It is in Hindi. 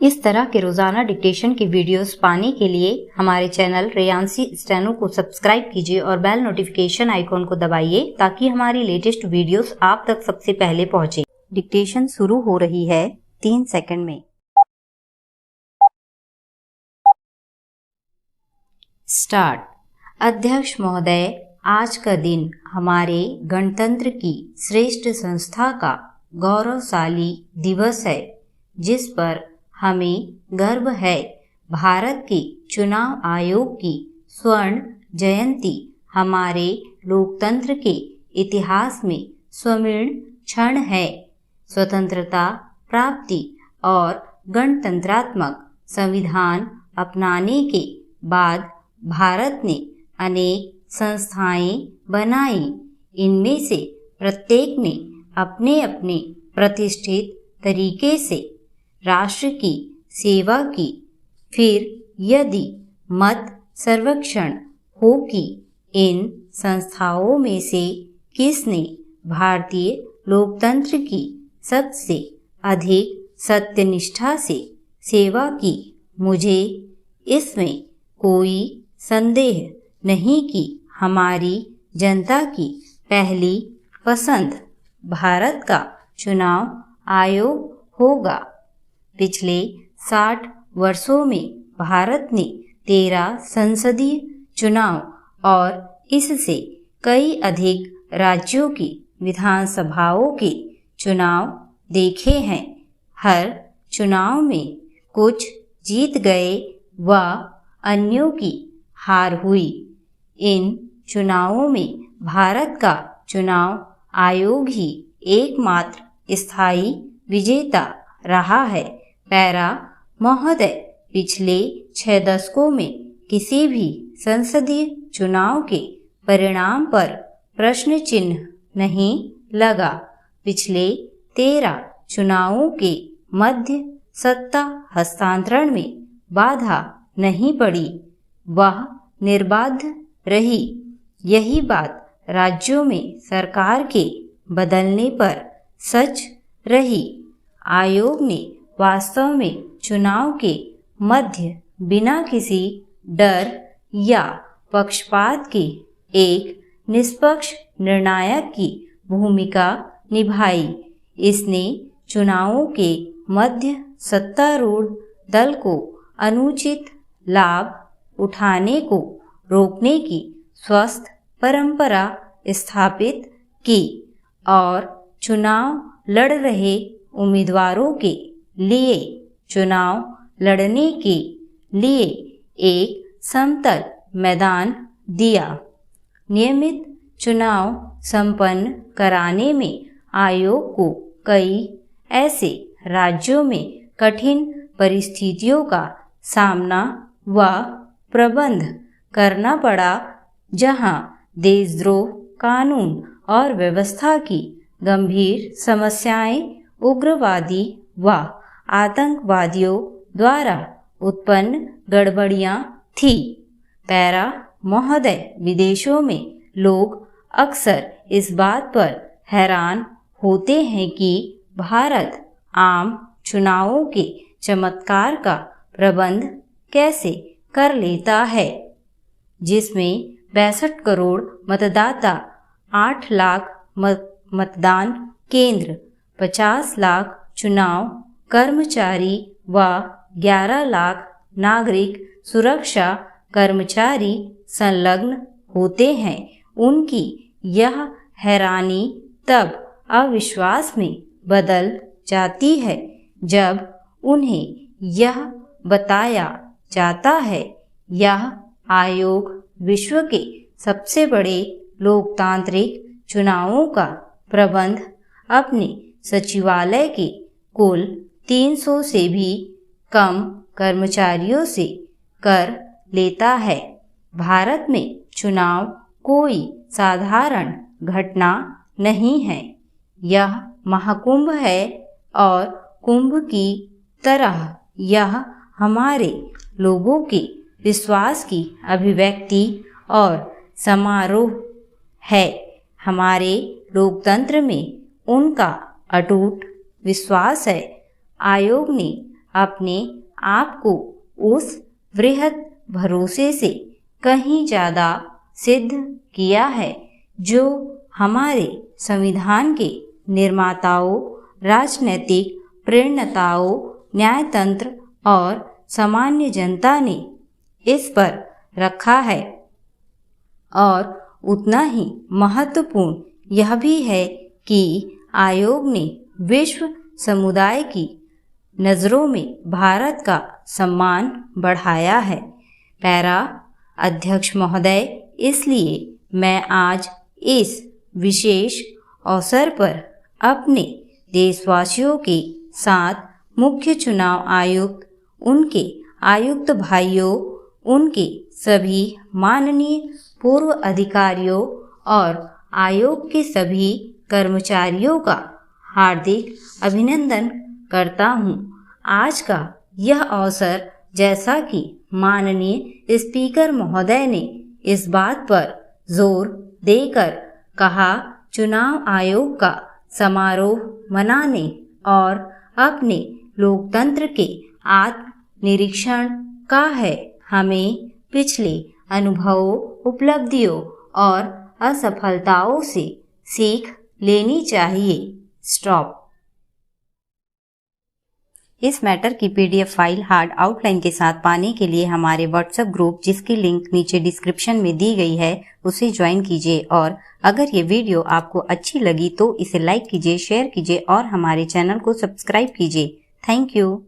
इस तरह के रोजाना डिक्टेशन की वीडियोस पाने के लिए हमारे चैनल रेयांसी स्टेनो को सब्सक्राइब कीजिए और बेल नोटिफिकेशन आइकॉन को दबाइए ताकि हमारी लेटेस्ट वीडियोस आप तक सबसे पहले पहुंचे। डिक्टेशन शुरू हो रही है 3 सेकंड में। स्टार्ट। अध्यक्ष महोदय, आज का दिन हमारे गणतंत्र की श्रेष्ठ संस्था का गौरवशाली दिवस है, जिस पर हमें गर्व है। भारत के चुनाव आयोग की स्वर्ण जयंती हमारे लोकतंत्र के इतिहास में स्वर्णिम क्षण है। स्वतंत्रता प्राप्ति और गणतंत्रात्मक संविधान अपनाने के बाद भारत ने अनेक संस्थाएं बनाई। इनमें से प्रत्येक ने अपने अपने प्रतिष्ठित तरीके से राष्ट्र की सेवा की। फिर यदि मत सर्वेक्षण हो कि इन संस्थाओं में से किसने भारतीय लोकतंत्र की सबसे अधिक सत्यनिष्ठा से सेवा की, मुझे इसमें कोई संदेह नहीं कि हमारी जनता की पहली पसंद भारत का चुनाव आयोग होगा। पिछले 60 वर्षों में भारत ने 13 संसदीय चुनाव और इससे कई अधिक राज्यों की विधानसभाओं के चुनाव देखे हैं। हर चुनाव में कुछ जीत गए व अन्यों की हार हुई। इन चुनावों में भारत का चुनाव आयोग ही एकमात्र स्थायी विजेता रहा है। पैरा महोदय, पिछले 6 दशकों में किसी भी संसदीय चुनाव के परिणाम पर प्रश्न चिन्ह नहीं लगा। पिछले 13 चुनावों के मध्य सत्ता हस्तांतरण में बाधा नहीं पड़ी, वह निर्बाध रही। यही बात राज्यों में सरकार के बदलने पर सच रही। आयोग ने वास्तव में चुनाव के मध्य बिना किसी डर या पक्षपात के एक निष्पक्ष निर्णायक की भूमिका निभाई। इसने चुनावों के मध्य सत्तारूढ़ दल को अनुचित लाभ उठाने को रोकने की स्वस्थ परंपरा स्थापित की और चुनाव लड़ रहे उम्मीदवारों के लिए चुनाव लड़ने के लिए एक समतल मैदान दिया। नियमित चुनाव संपन्न कराने में आयोग को कई ऐसे राज्यों में कठिन परिस्थितियों का सामना व प्रबंध करना पड़ा, जहां देशद्रोह, कानून और व्यवस्था की गंभीर समस्याएं, उग्रवादी व आतंकवादियों द्वारा उत्पन्न गड़बड़ियां थी। पैरा महोदय, विदेशों में लोग अक्सर इस बात पर हैरान होते हैं कि भारत आम चुनावों के चमत्कार का प्रबंध कैसे कर लेता है, जिसमें 62 करोड़ मतदाता, 8 लाख मतदान केंद्र, 50 लाख चुनाव कर्मचारी व 11 लाख नागरिक सुरक्षा कर्मचारी संलग्न होते हैं। उनकी यह हैरानी तब अविश्वास में बदल जाती है जब उन्हें यह बताया जाता है यह आयोग विश्व के सबसे बड़े लोकतांत्रिक चुनावों का प्रबंध अपने सचिवालय के कुल 300 से भी कम कर्मचारियों से कर लेता है। भारत में चुनाव कोई साधारण घटना नहीं है। यह महाकुंभ है और कुंभ की तरह यह हमारे लोगों के विश्वास की अभिव्यक्ति और समारोह है। हमारे लोकतंत्र में उनका अटूट विश्वास है। आयोग ने अपने आप को उस वृहद भरोसे से कहीं ज़्यादा सिद्ध किया है जो हमारे संविधान के निर्माताओं, राजनीतिक प्रेरणताओं, न्यायतंत्र और सामान्य जनता ने इस पर रखा है। और उतना ही महत्वपूर्ण यह भी है कि आयोग ने विश्व समुदाय की नज़रों में भारत का सम्मान बढ़ाया है। पैरा अध्यक्ष महोदय, इसलिए मैं आज इस विशेष अवसर पर अपने देशवासियों के साथ मुख्य चुनाव आयुक्त, उनके आयुक्त भाइयों, उनके सभी माननीय पूर्व अधिकारियों और आयोग के सभी कर्मचारियों का हार्दिक अभिनंदन करता हूँ। आज का यह अवसर, जैसा कि माननीय स्पीकर महोदय ने इस बात पर जोर देकर कहा, चुनाव आयोग का समारोह मनाने और अपने लोकतंत्र के आत्मनिरीक्षण का है। हमें पिछले अनुभवों, उपलब्धियों और असफलताओं से सीख लेनी चाहिए। स्टॉप। इस मैटर की PDF फाइल हार्ड आउटलाइन के साथ पाने के लिए हमारे व्हाट्सएप ग्रुप, जिसकी लिंक नीचे डिस्क्रिप्शन में दी गई है, उसे ज्वाइन कीजिए। और अगर ये वीडियो आपको अच्छी लगी तो इसे लाइक कीजिए, शेयर कीजिए और हमारे चैनल को सब्सक्राइब कीजिए। Thank you.